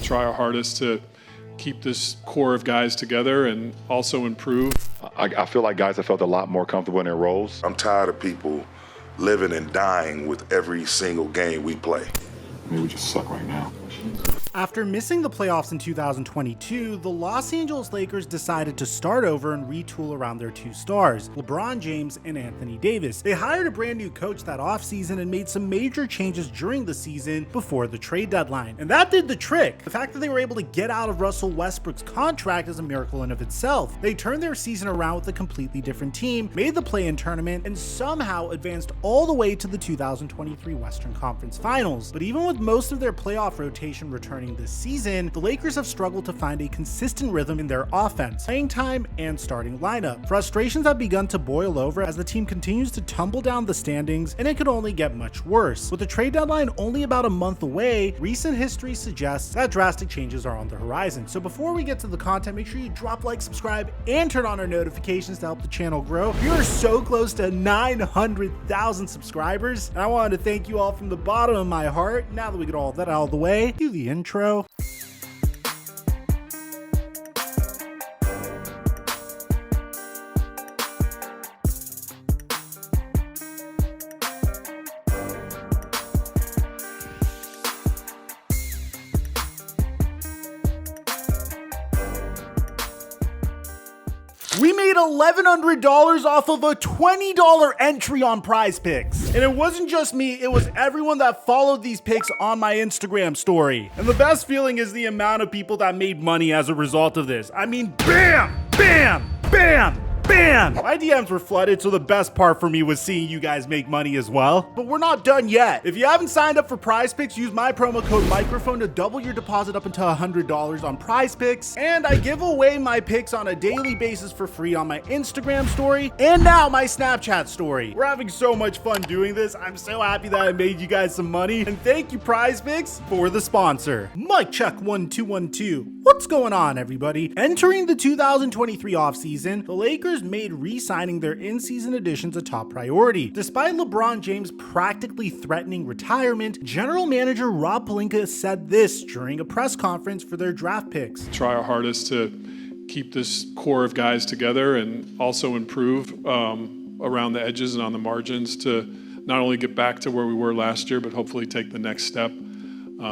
try our hardest to keep this core of guys together and also improve. I feel like guys have felt a lot more comfortable in their roles. I'm tired of people living and dying with every single game we play. I mean, we just suck right now. After missing the playoffs in 2022, the Los Angeles Lakers decided to start over and retool around their two stars, LeBron James and Anthony Davis. They hired a brand new coach that offseason and made some major changes during the season before the trade deadline. And that did the trick. The fact that they were able to get out of Russell Westbrook's contract is a miracle in of itself. They turned their season around with a completely different team, made the play-in tournament, and somehow advanced all the way to the 2023 Western Conference Finals. But even with most of their playoff rotation returning this season, the Lakers have struggled to find a consistent rhythm in their offense, playing time, and starting lineup. Frustrations have begun to boil over as the team continues to tumble down the standings, and it could only get much worse. With the trade deadline only about a month away, recent history suggests that drastic changes are on the horizon. So before we get to the content, make sure you drop, like, subscribe, and turn on our notifications to help the channel grow. We are so close to 900,000 subscribers, and I wanted to thank you all from the bottom of my heart. Now that we get all that out of the way, do the intro. We made $1,100 off of a $20 entry on Prize Picks. And it wasn't just me, it was everyone that followed these picks on my Instagram story. And the best feeling is the amount of people that made money as a result of this. I mean, bam, bam, bam, bam! My DMs were flooded, so the best part for me was seeing you guys make money as well. But we're not done yet. If you haven't signed up for Prize Picks, use my promo code microphone to double your deposit up until $100 on Prize Picks. And I give away my picks on a daily basis for free on my Instagram story and now my Snapchat story. We're having so much fun doing this. I'm so happy that I made you guys some money. And thank you, Prize Picks, for the sponsor. Mic check 1 2 1 2. What's going on, everybody? Entering the 2023 offseason, the Lakers made re-signing their in-season additions a top priority. Despite LeBron James practically threatening retirement, General Manager Rob Pelinka said this during a press conference for their draft picks. Try our hardest to keep this core of guys together and also improve around the edges and on the margins to not only get back to where we were last year, but hopefully take the next step.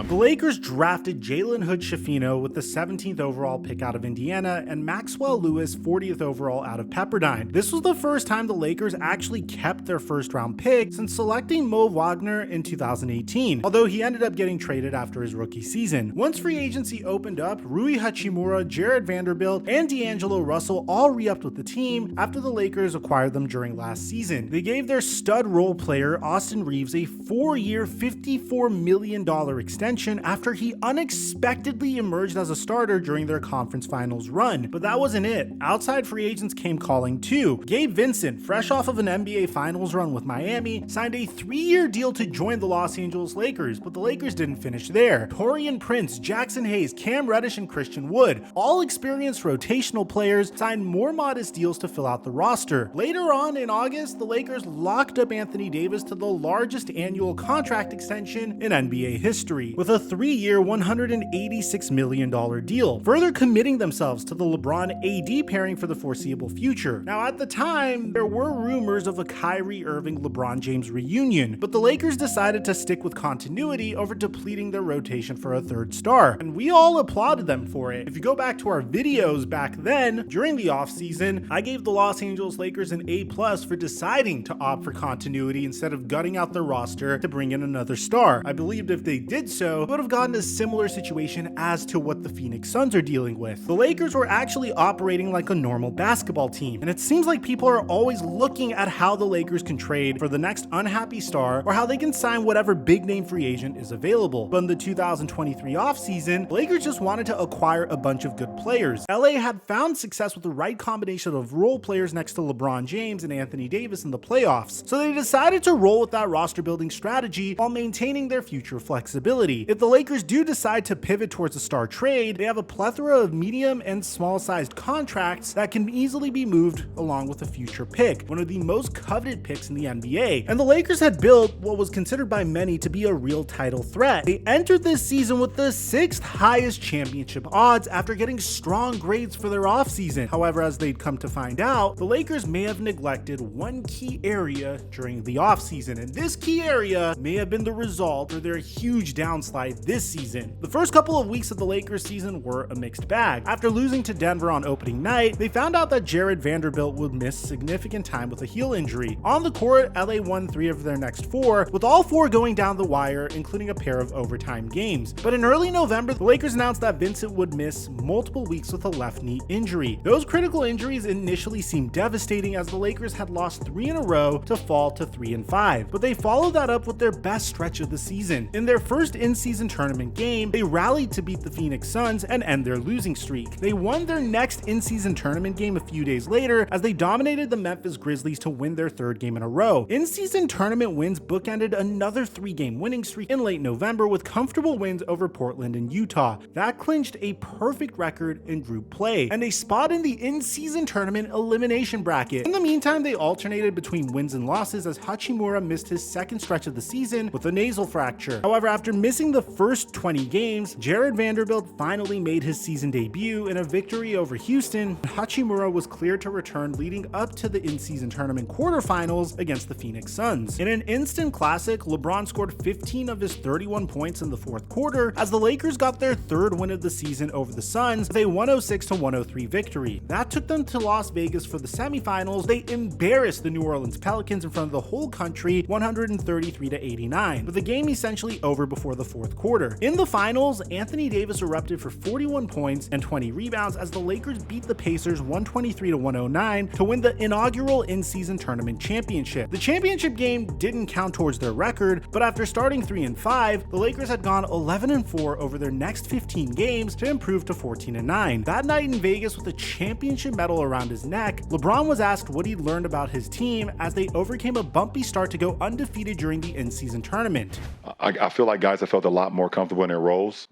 The Lakers drafted Jalen Hood-Schifino with the 17th overall pick out of Indiana and Maxwell Lewis 40th overall out of Pepperdine. This was the first time the Lakers actually kept their first round pick since selecting Mo Wagner in 2018, although he ended up getting traded after his rookie season. Once free agency opened up, Rui Hachimura, Jared Vanderbilt, and D'Angelo Russell all re-upped with the team after the Lakers acquired them during last season. They gave their stud role player Austin Reeves a 4-year, $54 million extension after he unexpectedly emerged as a starter during their conference finals run. But that wasn't it. Outside free agents came calling too. Gabe Vincent, fresh off of an NBA finals run with Miami, signed a 3-year deal to join the Los Angeles Lakers, but the Lakers didn't finish there. Taurean Prince, Jackson Hayes, Cam Reddish, and Christian Wood, all experienced rotational players, signed more modest deals to fill out the roster. Later on in August, the Lakers locked up Anthony Davis to the largest annual contract extension in NBA history, with a 3-year, $186 million deal, further committing themselves to the LeBron-AD pairing for the foreseeable future. Now, at the time, there were rumors of a Kyrie Irving-LeBron James reunion, but the Lakers decided to stick with continuity over depleting their rotation for a third star, and we all applauded them for it. If you go back to our videos back then, during the offseason, I gave the Los Angeles Lakers an A+ for deciding to opt for continuity instead of gutting out their roster to bring in another star. I believed if they did so, would have gotten a similar situation as to what the Phoenix Suns are dealing with. The Lakers were actually operating like a normal basketball team, and it seems like people are always looking at how the Lakers can trade for the next unhappy star or how they can sign whatever big name free agent is available. But in the 2023 offseason, the Lakers just wanted to acquire a bunch of good players. LA had found success with the right combination of role players next to LeBron James and Anthony Davis in the playoffs, so they decided to roll with that roster building strategy while maintaining their future flexibility. versatility. If the Lakers do decide to pivot towards a star trade, they have a plethora of medium and small-sized contracts that can easily be moved along with a future pick, one of the most coveted picks in the NBA. And the Lakers had built what was considered by many to be a real title threat. They entered this season with the 6th highest championship odds after getting strong grades for their offseason. However, as they'd come to find out, the Lakers may have neglected one key area during the offseason, and this key area may have been the result for their huge downslide this season. The first couple of weeks of the Lakers season were a mixed bag. After losing to Denver on opening night, they found out that Jared Vanderbilt would miss significant time with a heel injury. On the court, LA won 3 of their next 4, with all 4 going down the wire, including a pair of overtime games. But in early November, the Lakers announced that Vincent would miss multiple weeks with a left knee injury. Those critical injuries initially seemed devastating, as the Lakers had lost 3 in a row to fall to 3-5, but they followed that up with their best stretch of the season. In their first in-season tournament game, they rallied to beat the Phoenix Suns and end their losing streak. They won their next in-season tournament game a few days later as they dominated the Memphis Grizzlies to win their 3rd game in a row. In-season tournament wins bookended another 3-game winning streak in late November with comfortable wins over Portland and Utah. That clinched a perfect record in group play and a spot in the in-season tournament elimination bracket. In the meantime, they alternated between wins and losses as Hachimura missed his 2nd stretch of the season with a nasal fracture. However, after missing the first 20 games, Jared Vanderbilt finally made his season debut in a victory over Houston. Hachimura was cleared to return leading up to the in-season tournament quarterfinals against the Phoenix Suns. In an instant classic, LeBron scored 15 of his 31 points in the 4th quarter as the Lakers got their 3rd win of the season over the Suns with a 106-103 victory. That took them to Las Vegas for the semifinals. They embarrassed the New Orleans Pelicans in front of the whole country 133-89, with the game essentially over before the 4th quarter. In the finals, Anthony Davis erupted for 41 points and 20 rebounds as the Lakers beat the Pacers 123-109 to win the inaugural in-season tournament championship. The championship game didn't count towards their record, but after starting 3-5, the Lakers had gone 11-4 over their next 15 games to improve to 14-9. That night in Vegas, with a championship medal around his neck, LeBron was asked what he'd learned about his team as they overcame a bumpy start to go undefeated during the in-season tournament. I feel like guys have felt a lot more comfortable in their roles.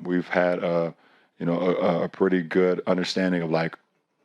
We've had a pretty good understanding of like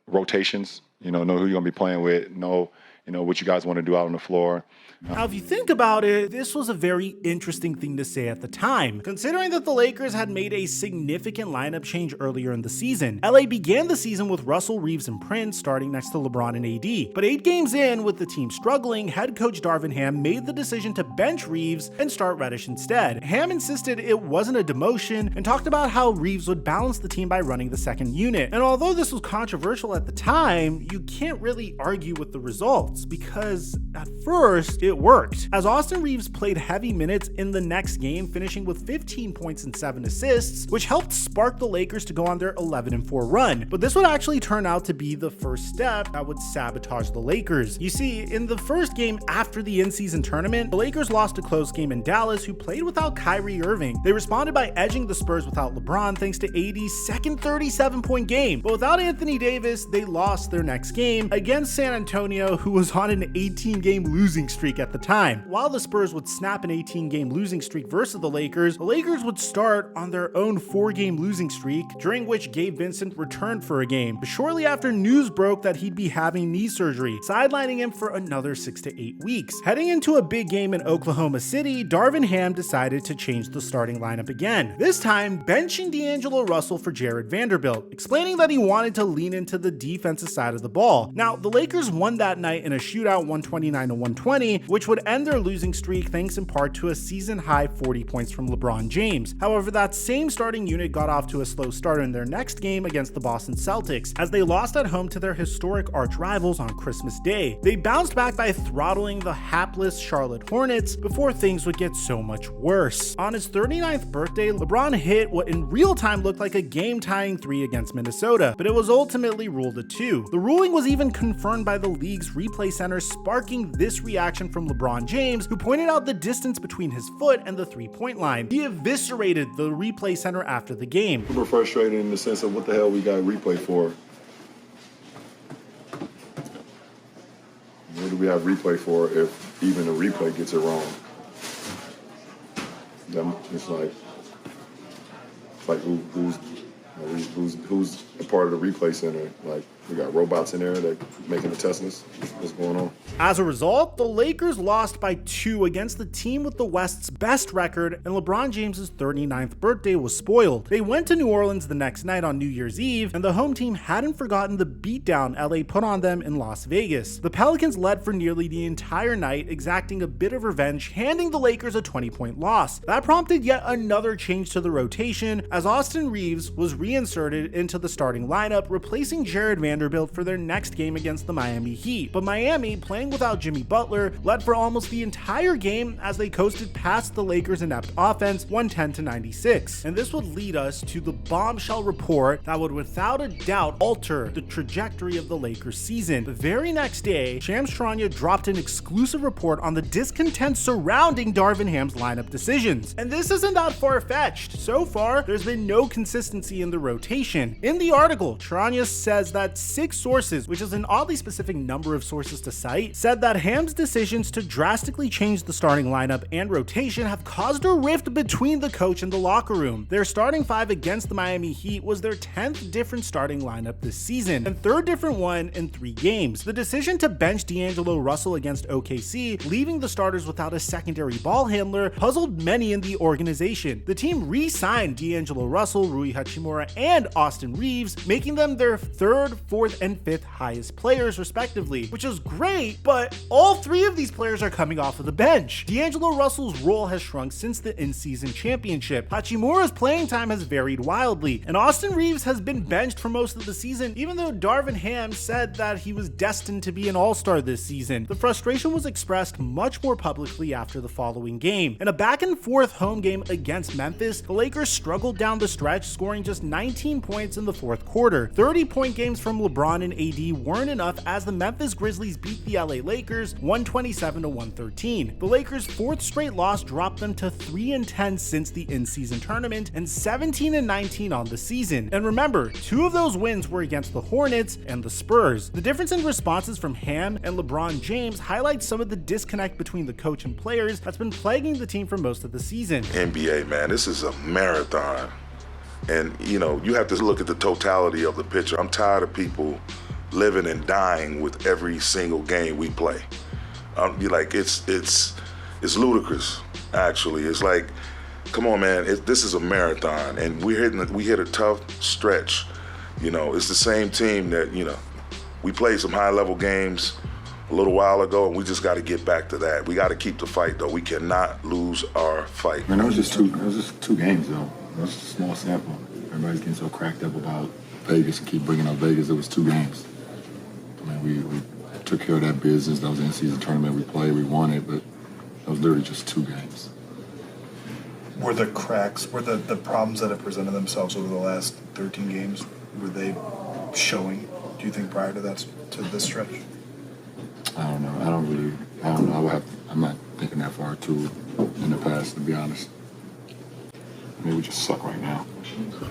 rotations. Know who you're gonna be playing with. Know what you guys want to do out on the floor. Now, if you think about it, this was a very interesting thing to say at the time, considering that the Lakers had made a significant lineup change earlier in the season. LA began the season with Russell, Reeves, and Prince starting next to LeBron and AD. But 8 games in, with the team struggling, head coach Darvin Ham made the decision to bench Reeves and start Reddish instead. Ham insisted it wasn't a demotion and talked about how Reeves would balance the team by running the 2nd unit. And although this was controversial at the time, you can't really argue with the results, because at first it worked, as Austin Reeves played heavy minutes in the next game, finishing with 15 points and 7 assists, which helped spark the Lakers to go on their 11-4 run. But this would actually turn out to be the first step that would sabotage the Lakers. You see, in the first game after the in-season tournament, the Lakers lost a close game in Dallas, who played without Kyrie Irving. They responded by edging the Spurs without LeBron thanks to AD's 2nd 37-point game. But without Anthony Davis, they lost their next game against San Antonio, who was on an 18-game losing streak at the time. While the Spurs would snap an 18-game losing streak versus the Lakers would start on their own 4-game losing streak, during which Gabe Vincent returned for a game. But shortly after, news broke that he'd be having knee surgery, sidelining him for another 6 to 8 weeks. Heading into a big game in Oklahoma City, Darvin Ham decided to change the starting lineup again, this time benching D'Angelo Russell for Jared Vanderbilt, explaining that he wanted to lean into the defensive side of the ball. Now, the Lakers won that night in a shootout 129-120, which would end their losing streak thanks in part to a season-high 40 points from LeBron James. However, that same starting unit got off to a slow start in their next game against the Boston Celtics, as they lost at home to their historic arch rivals on Christmas Day. They bounced back by throttling the hapless Charlotte Hornets before things would get so much worse. On his 39th birthday, LeBron hit what in real time looked like a game-tying 3 against Minnesota, but it was ultimately ruled a 2. The ruling was even confirmed by the league's replay center, sparking this reaction from LeBron James, who pointed out the distance between his foot and the 3-point line. He eviscerated the replay center after the game. Super frustrated in the sense of what the hell we got replay for. What do we have replay for if even the replay gets it wrong? It's like who's a part of the replay center? Like, we got robots in there that making the Teslas. What's going on? As a result, the Lakers lost by 2 against the team with the West's best record, and LeBron James's 39th birthday was spoiled. They went to New Orleans the next night on New Year's Eve, and the home team hadn't forgotten the beatdown LA put on them in Las Vegas. The Pelicans led for nearly the entire night, exacting a bit of revenge, handing the Lakers a 20-point loss. That prompted yet another change to the rotation, as Austin Reeves was reinserted into the starting lineup, replacing Jared Vanderbilt for their next game against the Miami Heat. But Miami, playing without Jimmy Butler, led for almost the entire game as they coasted past the Lakers' inept offense 110-96. And this would lead us to the bombshell report that would without a doubt alter the trajectory of the Lakers season. The very next day, Shams Charania dropped an exclusive report on the discontent surrounding Darvin Ham's lineup decisions. And this isn't that far-fetched. So far, there's been no consistency in the rotation. In the article, Charania says that 6 sources, which is an oddly specific number of sources to cite, said that Ham's decisions to drastically change the starting lineup and rotation have caused a rift between the coach and the locker room. Their starting 5 against the Miami Heat was their 10th different starting lineup this season, and 3rd different one in 3 games. The decision to bench D'Angelo Russell against OKC, leaving the starters without a secondary ball handler, puzzled many in the organization. The team re-signed D'Angelo Russell, Rui Hachimura, and Austin Reeves, making them their 3rd, 4th, and 5th highest players respectively, which is great, but all 3 of these players are coming off of the bench. D'Angelo Russell's role has shrunk since the in-season championship. Hachimura's playing time has varied wildly, and Austin Reeves has been benched for most of the season, even though Darvin Ham said that he was destined to be an all-star this season. The frustration was expressed much more publicly after the following game. In a back-and-forth home game against Memphis, the Lakers struggled down the stretch, scoring just 19 points in the 4th quarter. 30-point games from LeBron and AD weren't enough as the Memphis Grizzlies beat the LA Lakers 127-113. The Lakers' 4th straight loss dropped them to 3-10 since the in-season tournament and 17-19 on the season. And remember, 2 of those wins were against the Hornets and the Spurs. The difference in responses from Ham and LeBron James highlights some of the disconnect between the coach and players that's been plaguing the team for most of the season. NBA, man, this is a marathon. And, you know, you have to look at the totality of the picture. I'm tired of people living and dying with every single game we play. It's ludicrous, actually. It's like, come on, man, this is a marathon, and we hit a tough stretch. You know, it's the same team that, you know, we played some high-level games a little while ago, and we just got to get back to that. We got to keep the fight, though. We cannot lose our fight. Man, it was just two games, though. It was just a small sample. Everybody's getting so cracked up about Vegas and keep bringing up Vegas. It was 2 games. I mean, we took care of that business. That was the in-season tournament we played. We won it, but that was literally just 2 games. Were the cracks, were the problems that have presented themselves over the last 13 games, were they showing, do you think, prior to this stretch? I don't know. I don't know. I'm not thinking that far too in the past, to be honest. I mean, we just suck right now.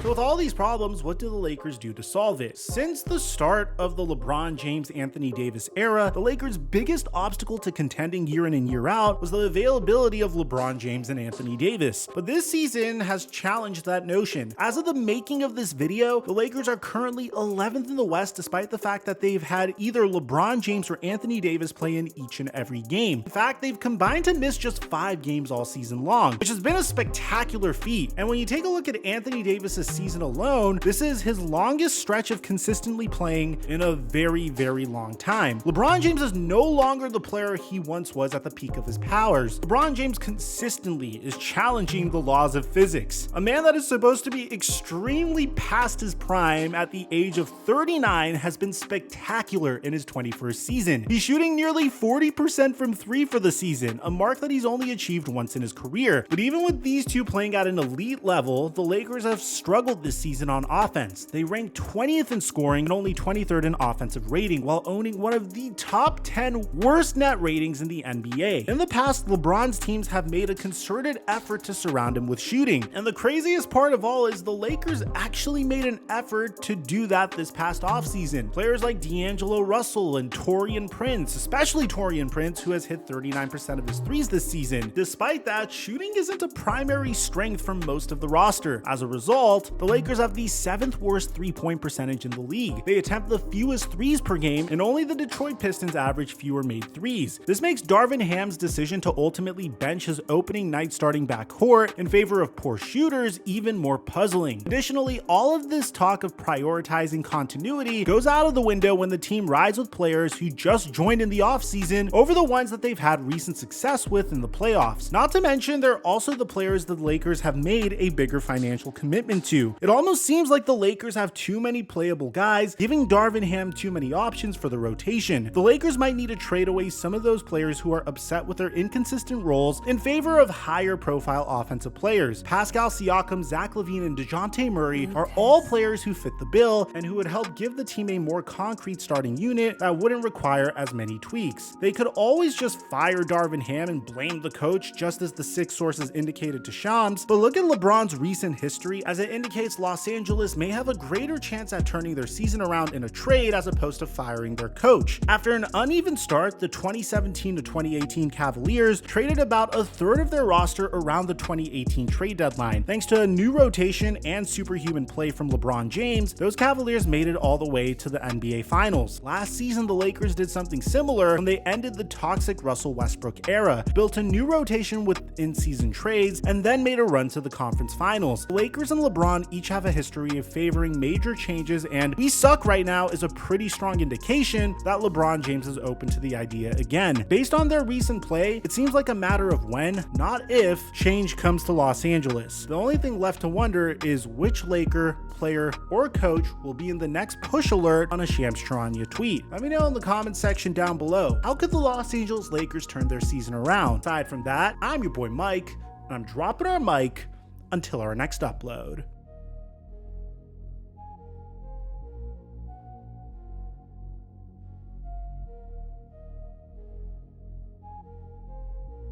So with all these problems, what do the Lakers do to solve it? Since the start of the LeBron James, Anthony Davis era, the Lakers' biggest obstacle to contending year in and year out was the availability of LeBron James and Anthony Davis. But this season has challenged that notion. As of the making of this video, the Lakers are currently 11th in the West, despite the fact that they've had either LeBron James or Anthony Davis play in each and every game. In fact, they've combined to miss just 5 games all season long, which has been a spectacular feat. And when you take a look at Anthony Davis's season alone, this is his longest stretch of consistently playing in a very, very long time. LeBron James is no longer the player he once was at the peak of his powers. LeBron James consistently is challenging the laws of physics. A man that is supposed to be extremely past his prime at the age of 39 has been spectacular in his 21st season. He's shooting nearly 40% from 3 for the season, a mark that he's only achieved once in his career. But even with these two playing at an elite elite level, the Lakers have struggled this season on offense. They rank 20th in scoring and only 23rd in offensive rating, while owning one of the top 10 worst net ratings in the NBA. In the past, LeBron's teams have made a concerted effort to surround him with shooting, and the craziest part of all is the Lakers actually made an effort to do that this past offseason. Players like D'Angelo Russell and Taurean Prince, especially Taurean Prince, who has hit 39% of his threes this season. Despite that, shooting isn't a primary strength for most of the roster. As a result, the Lakers have the 7th worst three-point percentage in the league. They attempt the fewest threes per game, and only the Detroit Pistons average fewer made threes. This makes Darvin Ham's decision to ultimately bench his opening night starting backcourt in favor of poor shooters even more puzzling. Additionally, all of this talk of prioritizing continuity goes out of the window when the team rides with players who just joined in the offseason over the ones that they've had recent success with in the playoffs. Not to mention, they're also the players that the Lakers have made a bigger financial commitment to. It almost seems like the Lakers have too many playable guys, giving Darvin Ham too many options for the rotation. The Lakers might need to trade away some of those players who are upset with their inconsistent roles in favor of higher profile offensive players. Pascal Siakam, Zach LaVine, and DeJounte Murray are all players who fit the bill and who would help give the team a more concrete starting unit that wouldn't require as many tweaks. They could always just fire Darvin Ham and blame the coach, just as the 6 sources indicated to Shams, but look at LeBron's recent history as it indicates Los Angeles may have a greater chance at turning their season around in a trade as opposed to firing their coach. After an uneven start, the 2017 to 2018 Cavaliers traded about a third of their roster around the 2018 trade deadline. Thanks to a new rotation and superhuman play from LeBron James, those Cavaliers made it all the way to the NBA Finals. Last season, the Lakers did something similar when they ended the toxic Russell Westbrook era, built a new rotation with in-season trades, and then made a run to the conference finals. The Lakers and LeBron each have a history of favoring major changes, and "we suck right now" is a pretty strong indication that LeBron James is open to the idea again. Based on their recent play, it seems like a matter of when, not if, change comes to Los Angeles. The only thing left to wonder is which Laker, player, or coach will be in the next push alert on a Shams Charania tweet. Let me know in the comments section down below. How could the Los Angeles Lakers turn their season around? Aside from that, I'm your boy Mike, and I'm dropping our mic until our next upload.